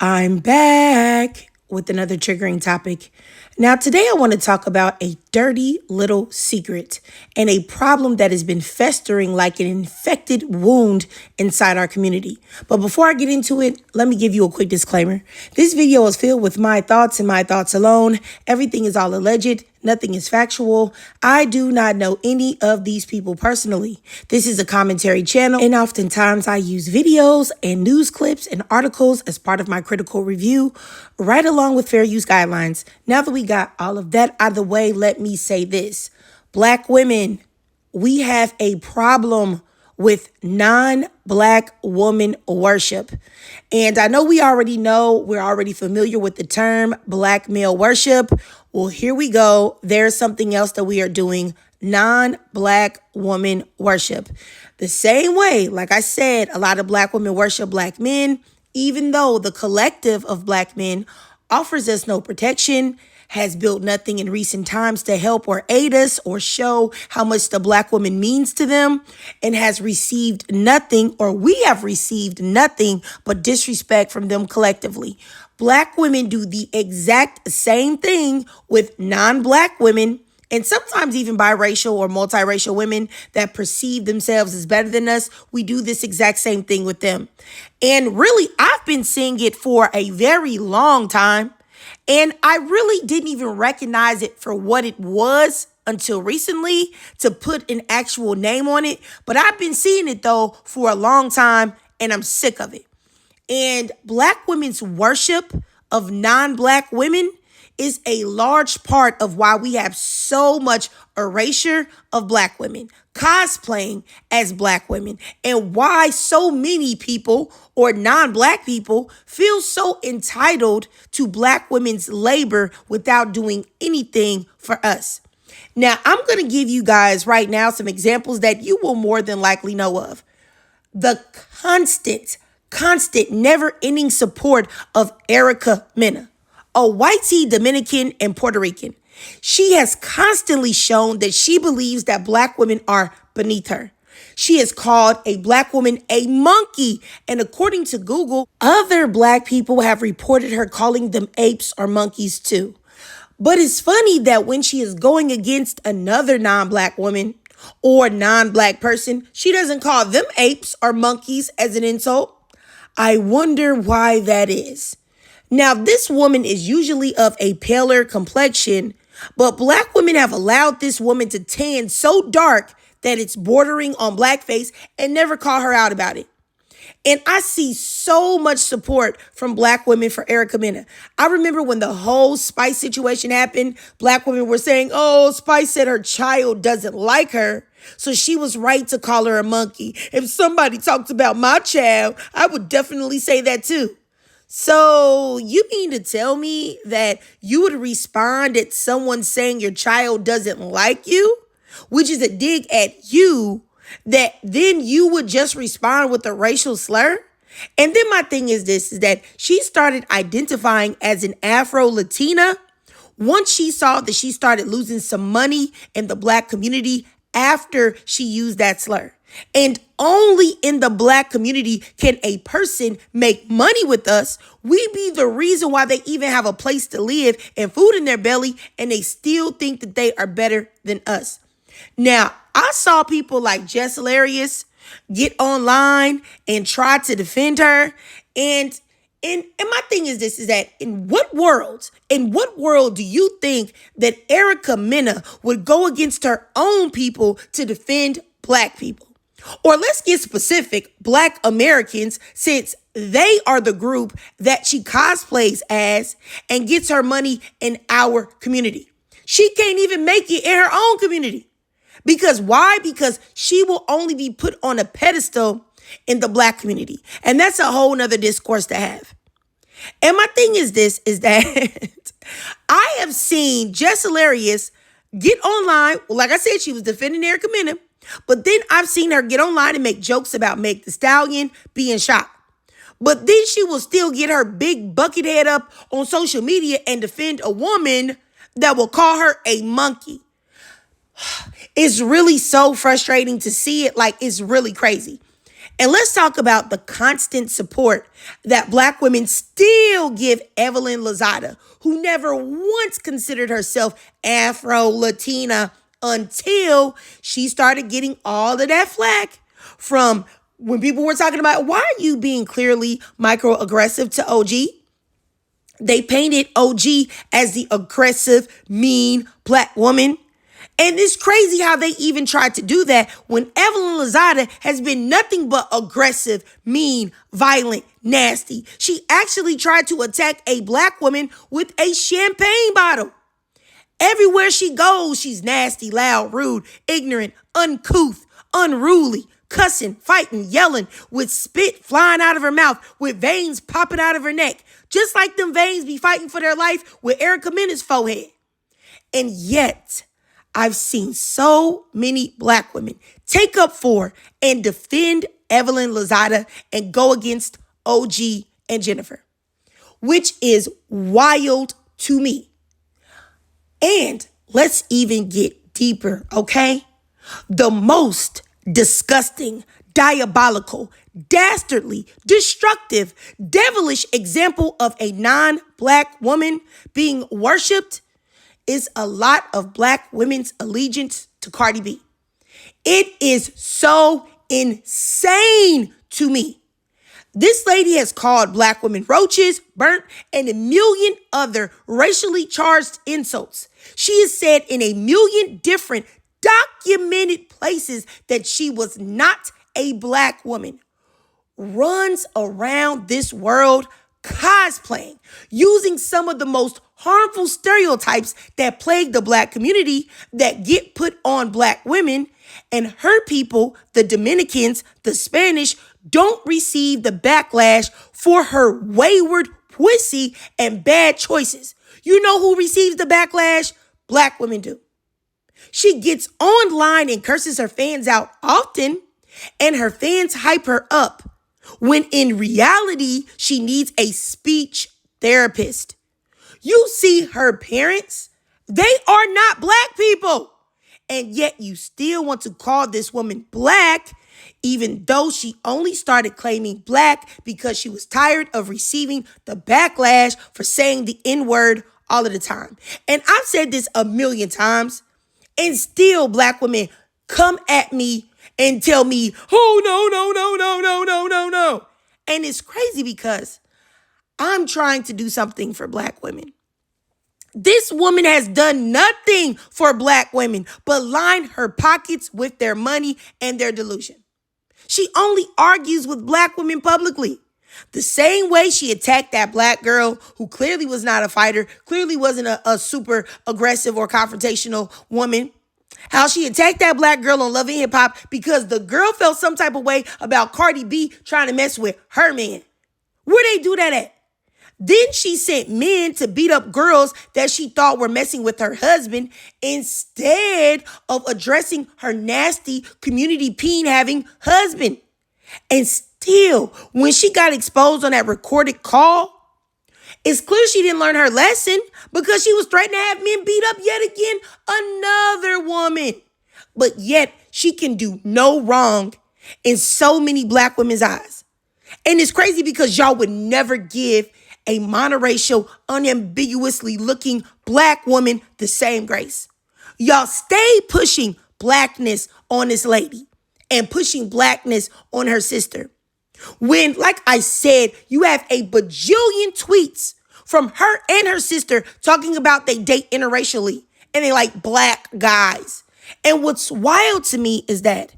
I'm back with another triggering topic. Now, today I want to talk about a dirty little secret and a problem that has been festering like an infected wound inside our community. But before I get into it, let me give you a quick disclaimer. This video is filled with my thoughts and my thoughts alone. Everything is all alleged. Nothing is factual. I do not know any of these people personally. This is a commentary channel, and oftentimes I use videos and news clips and articles as part of my critical review, right along with fair use guidelines. Now that we got all of that out of the way, let me say this. Black women, we have a problem with non-Black woman worship. And I know we're already familiar with the term Black male worship. Well, here we go. There's something else that we are doing, non-Black woman worship. The same way, like I said, a lot of Black women worship Black men, even though the collective of Black men offers us no protection, has built nothing in recent times to help or aid us or show how much the Black woman means to them, and has received nothing, or we have received nothing but disrespect from them collectively. Black women do the exact same thing with non-Black women, and sometimes even biracial or multiracial women that perceive themselves as better than us. We do this exact same thing with them. And really, I've been seeing it for a very long time. And I really didn't even recognize it for what it was until recently, to put an actual name on it. But I've been seeing it, though, for a long time, and I'm sick of it. And Black women's worship of non-Black women is a large part of why we have so much erasure of Black women, cosplaying as Black women, and why so many people or non-Black people feel so entitled to Black women's labor without doing anything for us. Now, I'm going to give you guys right now some examples that you will more than likely know of. The constant, never-ending support of Mena, a white tea Dominican and Puerto Rican. She has constantly shown that she believes that Black women are beneath her. She has called a Black woman a monkey, and according to Google, other Black people have reported her calling them apes or monkeys too. But it's funny that when she is going against another non-Black woman or non-Black person, she doesn't call them apes or monkeys as an insult. I wonder why that is. Now, this woman is usually of a paler complexion, but Black women have allowed this woman to tan so dark that it's bordering on blackface and never call her out about it. And I see so much support from Black women for Mena. I remember when the whole Spice situation happened, Black women were saying, oh, Spice said her child doesn't like her, so she was right to call her a monkey. If somebody talked about my child, I would definitely say that too. So you mean to tell me that you would respond at someone saying your child doesn't like you, which is a dig at you, that then you would just respond with a racial slur? And then my thing is this, is that she started identifying as an Afro-Latina once she saw that she started losing some money in the Black community after she used that slur. And only in the Black community can a person make money with us. We be the reason why they even have a place to live and food in their belly, and they still think that they are better than us. Now, I saw people like Jess Hilarious get online and try to defend her. And my thing is this, is that in what world do you think that Mena would go against her own people to defend Black people? Or let's get specific, Black Americans, since they are the group that she cosplays as and gets her money in our community. She can't even make it in her own community. Because why? Because she will only be put on a pedestal in the Black community. And that's a whole nother discourse to have. And my thing is this, is that I have seen Jess Hilarious get online. Like I said, she was defending Mena. But then I've seen her get online and make jokes about Meg the Stallion being shot. But then she will still get her big bucket head up on social media and defend a woman that will call her a monkey. It's really so frustrating to see it. Like, it's really crazy. And let's talk about the constant support that Black women still give Evelyn Lozada, who never once considered herself Afro-Latina until she started getting all of that flack from when people were talking about, why are you being clearly microaggressive to OG? They painted OG as the aggressive, mean Black woman. And it's crazy how they even tried to do that when Evelyn Lozada has been nothing but aggressive, mean, violent, nasty. She actually tried to attack a Black woman with a champagne bottle. Everywhere she goes, she's nasty, loud, rude, ignorant, uncouth, unruly, cussing, fighting, yelling, with spit flying out of her mouth, with veins popping out of her neck, just like them veins be fighting for their life with Erica Mena's forehead. And yet, I've seen so many Black women take up for and defend Evelyn Lozada and go against OG and Jennifer, which is wild to me. And let's even get deeper, okay? The most disgusting, diabolical, dastardly, destructive, devilish example of a non-Black woman being worshipped is a lot of Black women's allegiance to Cardi B. It is so insane to me. This lady has called Black women roaches, burnt, and a million other racially charged insults. She has said in a million different documented places that she was not a Black woman. Runs around this world cosplaying, using some of the most harmful stereotypes that plague the Black community that get put on Black women, and her people, the Dominicans, the Spanish, don't receive the backlash for her wayward pussy and bad choices. You know who receives the backlash? Black women do. She gets online and curses her fans out often, and her fans hype her up, when in reality, she needs a speech therapist. You see her parents, they are not Black people. And yet you still want to call this woman Black, even though she only started claiming Black because she was tired of receiving the backlash for saying the N-word all of the time. And I've said this a million times, and still Black women come at me and tell me, oh, no. And it's crazy because I'm trying to do something for Black women. This woman has done nothing for Black women but line her pockets with their money and their delusion. She only argues with Black women publicly. The same way she attacked that Black girl who clearly was not a fighter, clearly wasn't a super aggressive or confrontational woman. How she attacked that Black girl on Love and Hip Hop because the girl felt some type of way about Cardi B trying to mess with her man. Where they do that at? Then she sent men to beat up girls that she thought were messing with her husband instead of addressing her nasty community peen-having husband. And still, when she got exposed on that recorded call, it's clear she didn't learn her lesson because she was threatening to have men beat up yet again another woman. But yet, she can do no wrong in so many Black women's eyes. And it's crazy because y'all would never give a monoracial, unambiguously looking Black woman the same grace. Y'all stay pushing Blackness on this lady and pushing Blackness on her sister. When, like I said, you have a bajillion tweets from her and her sister talking about they date interracially and they like Black guys. And what's wild to me is that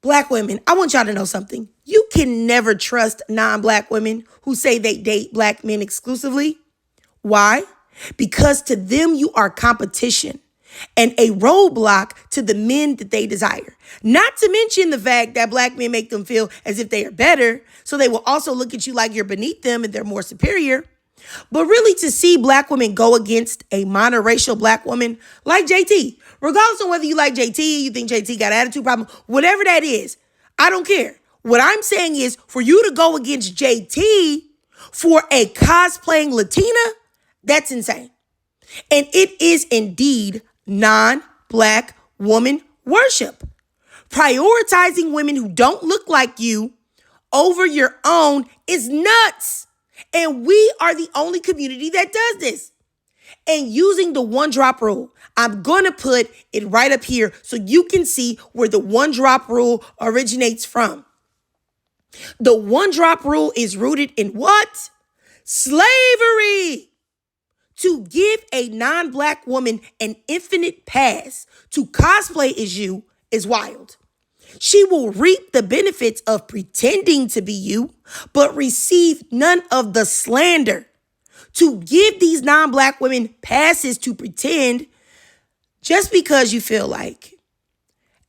Black women, I want y'all to know something. You can never trust non-Black women who say they date Black men exclusively. Why? Because to them, you are competition and a roadblock to the men that they desire. Not to mention the fact that Black men make them feel as if they are better, so they will also look at you like you're beneath them and they're more superior. But really, to see Black women go against a monoracial Black woman like JT, regardless of whether you like JT, you think JT got an attitude problem, whatever that is, I don't care. What I'm saying is for you to go against JT for a cosplaying Latina, that's insane. And it is indeed non-Black woman worship. Prioritizing women who don't look like you over your own is nuts. And we are the only community that does this. And using the one drop rule, I'm going to put it right up here so you can see where the one drop rule originates from. The one drop rule is rooted in what? Slavery. To give a non-black woman an infinite pass to cosplay as you is wild. She will reap the benefits of pretending to be you, but receive none of the slander. To give these non-black women passes to pretend just because you feel like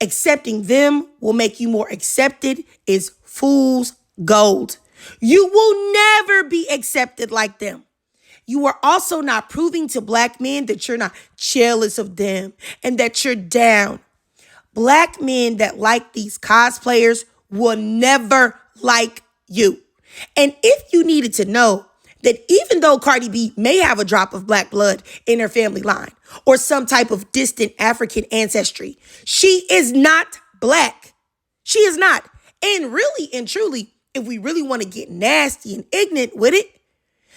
accepting them will make you more accepted is fool's gold. You will never be accepted like them. You are also not proving to black men that you're not jealous of them and that you're down. Black men that like these cosplayers will never like you. And if you needed to know that even though Cardi B may have a drop of black blood in her family line or some type of distant African ancestry, she is not black. She is not. And really and truly, if we really want to get nasty and ignorant with it,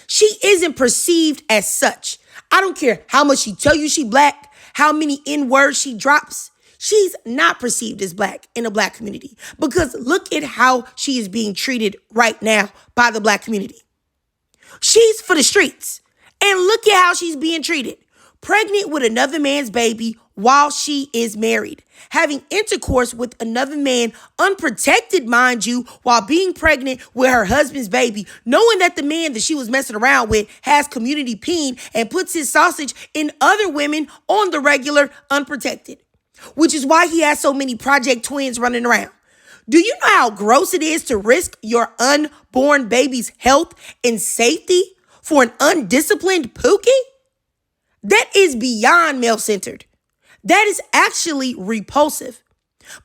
she isn't perceived as such. I don't care how much she tell you she black, how many N-words she drops. She's not perceived as black in the black community because look at how she is being treated right now by the black community. She's for the streets. And look at how she's being treated. Pregnant with another man's baby while she is married. Having intercourse with another man, unprotected, mind you, while being pregnant with her husband's baby, knowing that the man that she was messing around with has community peen and puts his sausage in other women on the regular, unprotected. Which is why he has so many project twins running around. Do you know how gross it is to risk your unborn baby's health and safety for an undisciplined pookie? That is beyond male-centered. That is actually repulsive.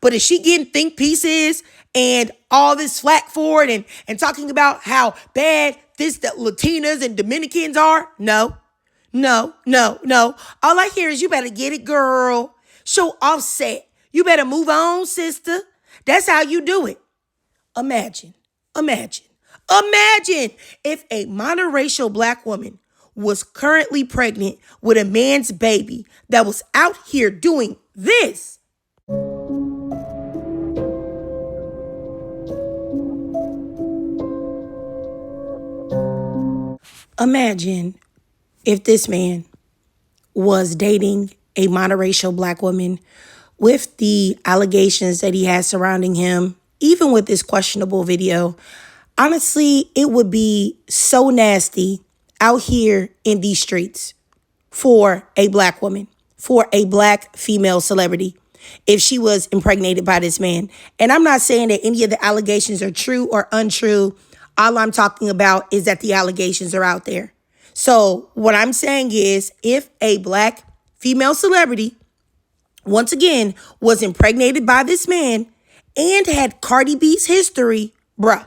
But is she getting think pieces and all this flack for it and talking about how bad the Latinas and Dominicans are? No. All I hear is you better get it, girl. Show offset. You better move on, sister. That's how you do it. Imagine if a monoracial black woman was currently pregnant with a man's baby that was out here doing this. Imagine if this man was dating a monoracial black woman with the allegations that he has surrounding him, even with this questionable video. Honestly, it would be so nasty out here in these streets for a black woman, for a black female celebrity, if she was impregnated by this man. And I'm not saying that any of the allegations are true or untrue. All I'm talking about is that the allegations are out there. So what I'm saying is if a black female celebrity, once again, was impregnated by this man and had Cardi B's history, bruh,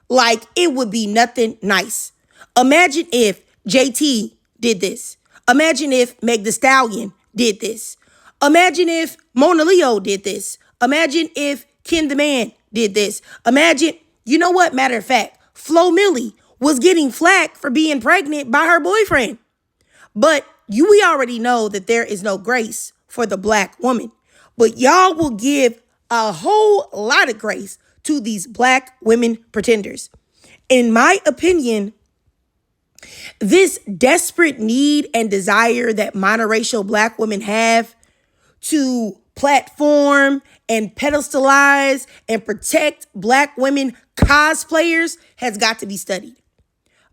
like it would be nothing nice. Imagine if JT did this. Imagine if Meg Thee Stallion did this. Imagine if Mona Leo did this. Imagine if Ken the Man did this. Imagine, you know what? Matter of fact, Flo Milli was getting flack for being pregnant by her boyfriend. But we already know that there is no grace for the black woman. But y'all will give a whole lot of grace to these black women pretenders. In my opinion, this desperate need and desire that monoracial black women have to platform and pedestalize and protect black women cosplayers has got to be studied.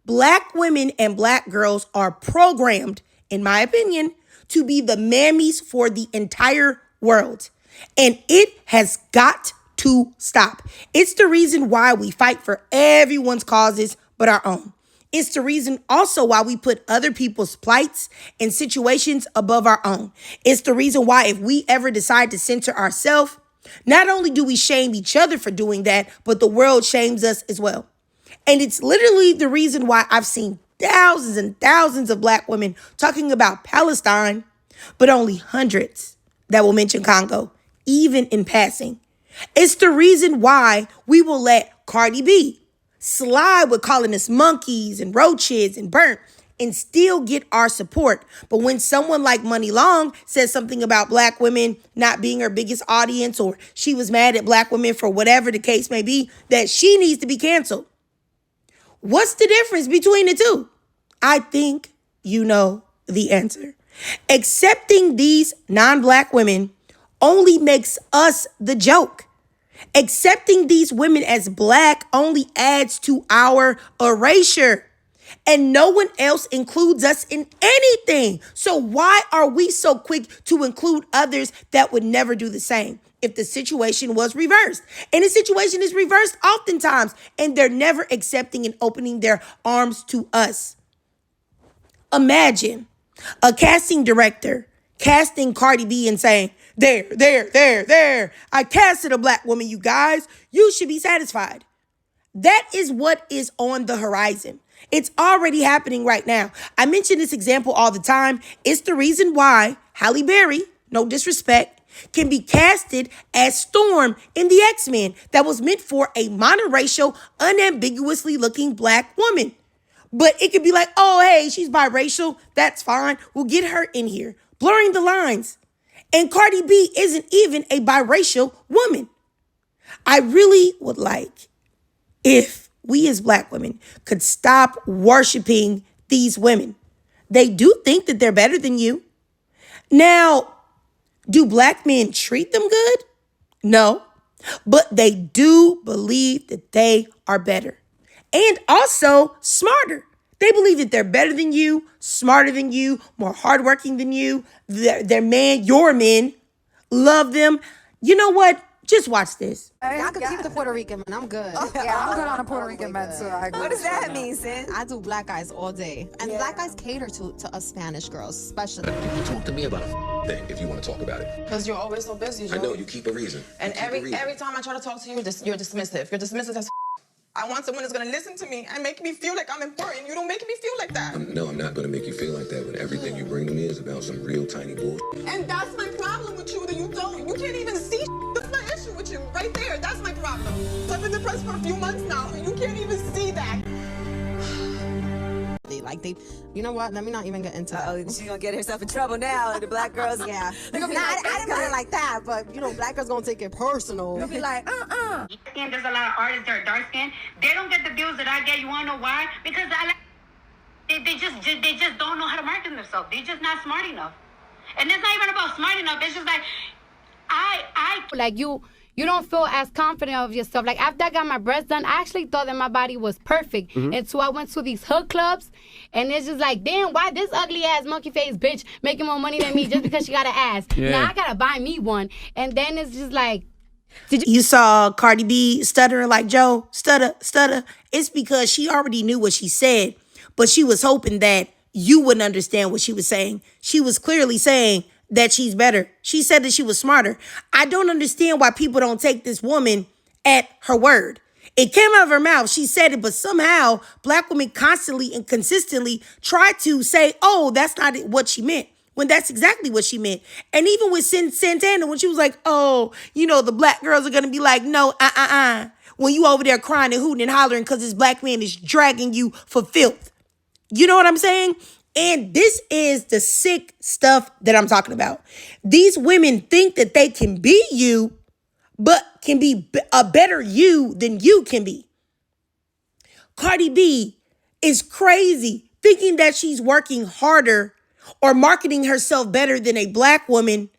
Black women and black girls are programmed, in my opinion, to be the mammies for the entire world. And it has got to stop. It's the reason why we fight for everyone's causes but our own. It's the reason also why we put other people's plights and situations above our own. It's the reason why if we ever decide to center ourselves, not only do we shame each other for doing that, but the world shames us as well. And it's literally the reason why I've seen thousands and thousands of black women talking about Palestine, but only hundreds that will mention Congo. even in passing. It's the reason why we will let Cardi B slide with calling us monkeys and roaches and burnt and still get our support. But when someone like Money Long says something about black women not being her biggest audience, or she was mad at black women for whatever the case may be, that she needs to be canceled. What's the difference between the two? I think you know the answer. Accepting these non-black women only makes us the joke. Accepting these women as black only adds to our erasure. And no one else includes us in anything. So why are we so quick to include others that would never do the same if the situation was reversed? And the situation is reversed oftentimes, and they're never accepting and opening their arms to us. Imagine a casting director casting Cardi B and saying, there. I casted a black woman, you guys. You should be satisfied. That is what is on the horizon. It's already happening right now. I mention this example all the time. It's the reason why Halle Berry, no disrespect, can be casted as Storm in the X-Men that was meant for a monoracial, unambiguously looking black woman. But it could be like, oh, hey, she's biracial. That's fine. We'll get her in here. Blurring the lines. And Cardi B isn't even a biracial woman. I really would like if we as black women could stop worshiping these women. They do think that they're better than you. Now, do black men treat them good? No, but they do believe that they are better and also smarter. They believe that they're better than you, smarter than you, more hardworking than you. Their man, your men, love them. You know what? Just watch this. I could keep the Puerto Rican man. I'm good. Yeah, I'm good on a Puerto Rican man, so I agree. What does that mean, sis? I do black guys all day. And black guys cater to us Spanish girls, especially. You talk to me about a thing if you want to talk about it. Because you're always so busy, Joe. I know, you keep a reason. And every time I try to talk to you, you're dismissive. You're dismissive as I want someone who's going to listen to me and make me feel like I'm important. You don't make me feel like that. No, I'm not going to make you feel like that when everything you bring to me is about some real tiny bullshit. And that's my problem with you, that you can't even see. That's my issue with you, right there. That's my problem. So I've been depressed for a few months now, and you can't even see that. You know what? Let me not even get into that. Oh, she's gonna get herself in trouble now. The black girls, Yeah. I didn't mean it like that, but black girls gonna take it personal. You'll be like, There's a lot of artists that are dark skinned. They don't get the views that I get. You wanna know why? Because they just don't know how to market themselves. They're just not smart enough. And it's not even about smart enough. It's just like like you don't feel as confident of yourself. Like after I got my breasts done, I actually thought that my body was perfect. Mm-hmm. And so I went to these hood clubs, and it's just like, damn, why this ugly ass monkey face bitch making more money than me just because she got an ass? Yeah. Now I gotta buy me one. And then it's just like, You saw Cardi B stuttering like Joe, stutter. It's because she already knew what she said, but she was hoping that you wouldn't understand what she was saying. She was clearly saying that she's better. She said that she was smarter. I don't understand why people don't take this woman at her word. It came out of her mouth. She said it, but somehow black women constantly and consistently try to say, oh, that's not what she meant, when that's exactly what she meant. And even with Santana, when she was like, oh, the black girls are going to be like, no, when you over there crying and hooting and hollering because this black man is dragging you for filth. You know what I'm saying? And this is the sick stuff that I'm talking about. These women think that they can be you, but can be a better you than you can be. Cardi B is crazy, thinking that she's working harder or marketing herself better than a black woman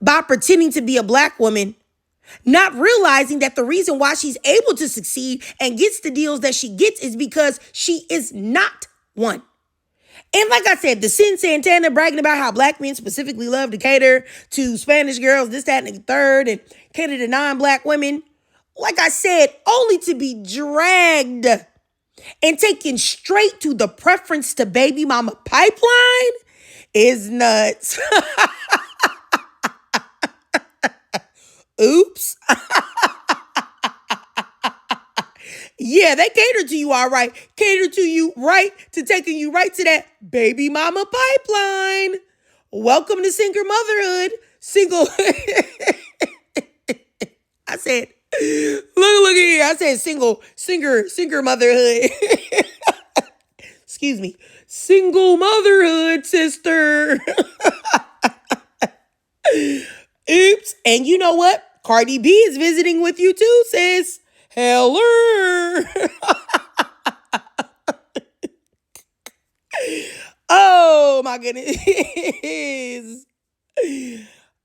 by pretending to be a black woman, not realizing that the reason why she's able to succeed and gets the deals that she gets is because she is not one. And like I said, the Santana bragging about how black men specifically love to cater to Spanish girls, this, that, and the third, and cater to non-black women. Like I said, only to be dragged and taken straight to the preference to baby mama pipeline is nuts. Oops. Yeah, they cater to you all right. Cater to you right, to taking you right to that baby mama pipeline. Welcome to single motherhood. Single I said, look here. I said singer motherhood. Excuse me. Single motherhood, sister. Oops. And you know what? Cardi B is visiting with you too, sis. Hello. Oh my goodness.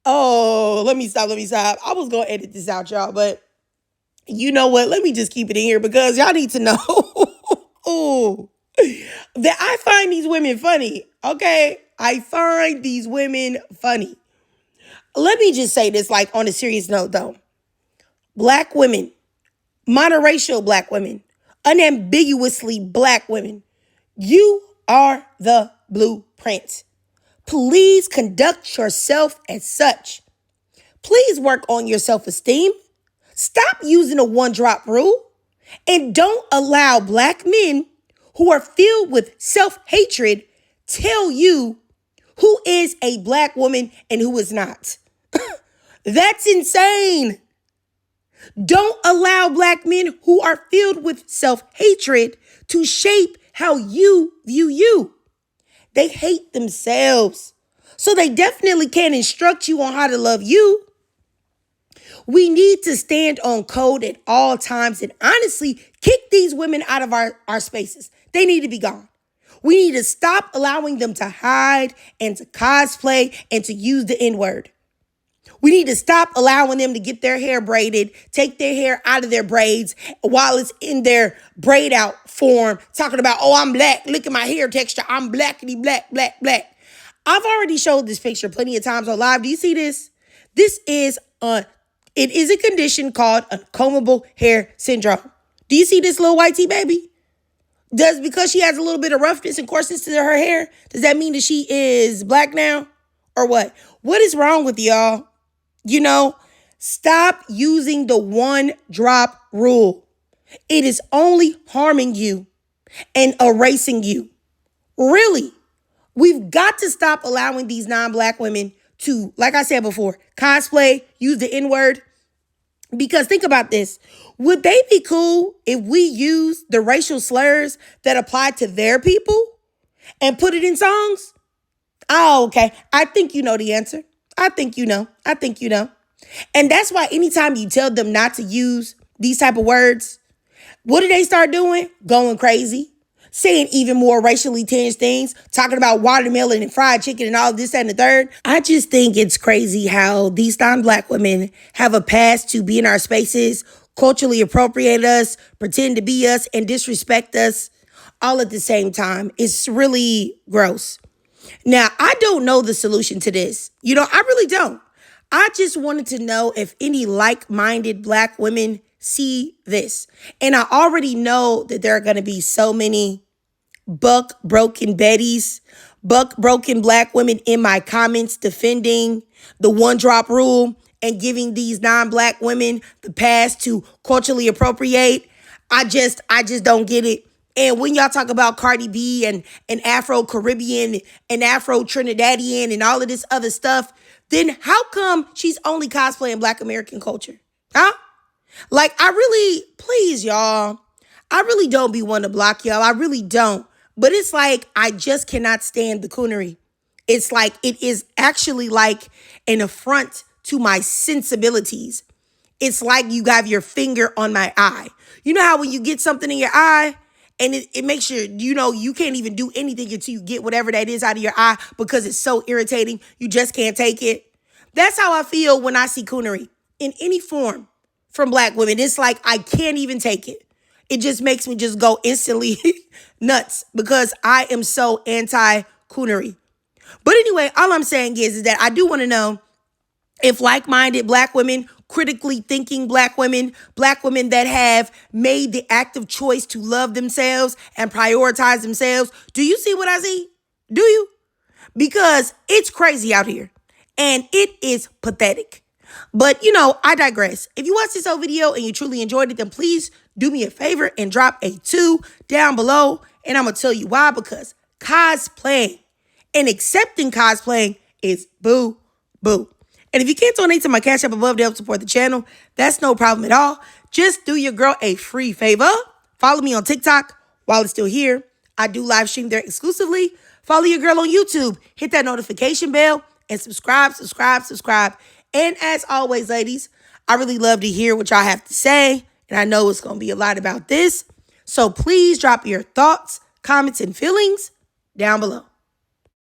Oh, let me stop. I was going to edit this out, y'all, but you know what? Let me just keep it in here because y'all need to know oh, that I find these women funny, okay? I find these women funny. Let me just say this, like, on a serious note, though. Black women, monoracial black women, unambiguously black women, you are the blueprint. Please conduct yourself as such. Please work on your self-esteem. Stop using a one-drop rule. And don't allow black men who are filled with self-hatred tell you who is a black woman and who is not. That's insane. Don't allow black men who are filled with self-hatred to shape how you view you. They hate themselves, so they definitely can't instruct you on how to love you. We need to stand on code at all times and honestly kick these women out of our spaces. They need to be gone. We need to stop allowing them to hide and to cosplay and to use the N-word. We need to stop allowing them to get their hair braided, take their hair out of their braids while it's in their braid out form, talking about, oh, I'm black. Look at my hair texture. I'm blackity black. I've already showed this picture plenty of times on live. Do you see this? It is a condition called uncombable hair syndrome. Do you see this little white tea baby? Because she has a little bit of roughness and coarseness to her hair, does that mean that she is black now? Or what? What is wrong with y'all? You know, stop using the one drop rule. It is only harming you and erasing you. Really, we've got to stop allowing these non-black women to, like I said before, cosplay, use the N-word. Because think about this. Would they be cool if we use the racial slurs that apply to their people and put it in songs? Oh, okay. I think you know the answer. I think you know. And that's why anytime you tell them not to use these type of words, what do they start doing? Going crazy, saying even more racially tinged things, talking about watermelon and fried chicken and all this and the third. I just think it's crazy how these non-black women have a past to be in our spaces, culturally appropriate us, pretend to be us, and disrespect us all at the same time. It's really gross. Now, I don't know the solution to this. I really don't. I just wanted to know if any like-minded black women see this. And I already know that there are going to be so many broken Bettys, broken black women in my comments defending the one-drop rule and giving these non-black women the pass to culturally appropriate. I just don't get it. And when y'all talk about Cardi B and Afro-Caribbean and Afro-Trinidadian and all of this other stuff, then how come she's only cosplaying Black American culture? Huh? Like, please, y'all, I really don't be one to block y'all. I really don't. But it's like, I just cannot stand the coonery. It's like, it is actually like an affront to my sensibilities. It's like you have your finger on my eye. You know how when you get something in your eye, and it makes you can't even do anything until you get whatever that is out of your eye because it's so irritating. You just can't take it. That's how I feel when I see coonery in any form from black women. It's like I can't even take it. It just makes me just go instantly nuts because I am so anti-coonery. But anyway, all I'm saying is that I do want to know if like-minded black women, critically thinking black women that have made the active choice to love themselves and prioritize themselves, do you see what I see? Do you? Because it's crazy out here and it is pathetic. But, I digress. If you watched this whole video and you truly enjoyed it, then please do me a favor and drop a 2 down below. And I'm going to tell you why, because cosplaying and accepting cosplaying is boo-boo. And if you can't donate to my Cash App above to help support the channel, that's no problem at all. Just do your girl a free favor. Follow me on TikTok while it's still here. I do live stream there exclusively. Follow your girl on YouTube. Hit that notification bell and subscribe. And as always, ladies, I really love to hear what y'all have to say. And I know it's going to be a lot about this. So please drop your thoughts, comments, and feelings down below.